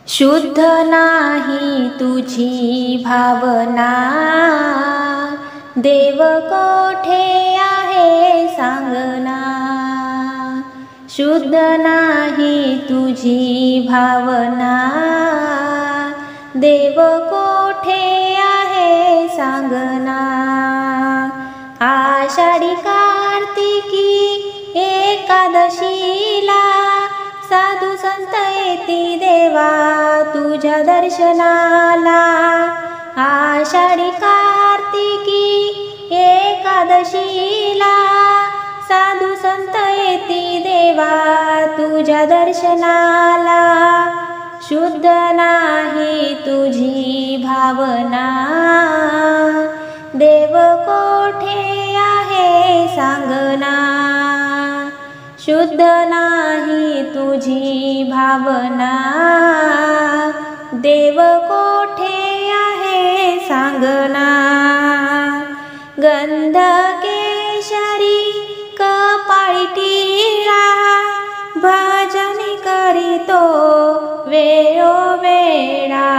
शुद्ध नाही तुझी भावना, देव कोठे आहे सांगना। शुद्ध नाही तुझी भावना, देव कोठे आहे सांगना। आषाढी कार्तिकी एकादशीला साधू संत येती देवा तुझ्या दर्शनाला। आषाढी कार्तिकी एकादशीला साधू संत येती देवा तुझ्या दर्शनाला। शुद्ध नाही तुझी भावना, देव कोठे आहे सांगना। शुद्ध नाही तुझी भावना, देव कोठे आहे सांगना। गंध केशरी कपाळी टिळा, भजन करीतो वेळोवेळा।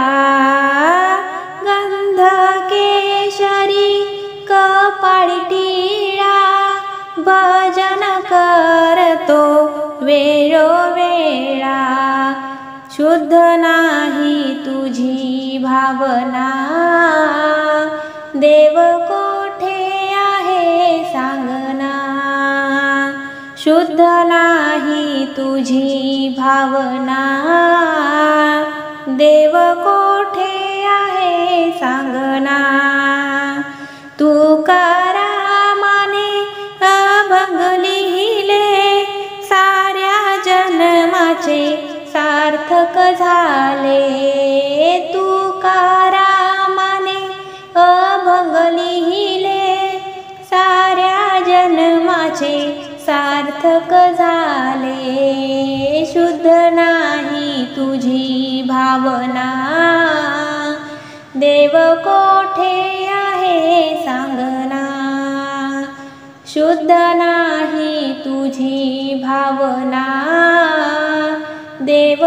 गंध केशरी कपाळी टिळा, भजन करतो वेळोवेळा। शुद्ध नाही तुझी भावना, देव कोठे आहे सांगना। शुद्ध नाही तुझी भावना, देव कोठे आहे सांगना। तुकारामाने अभंग लिहिले, साऱ्या जन्माचे सार्थक झाले। तुकारामाने अभंग लिहिले, साऱ्या जन्माचे सार्थक झाले। शुद्ध नाही तुझी भावना, देव कोठे आहे सांगना। शुद्ध नाही तुझी भावना, देव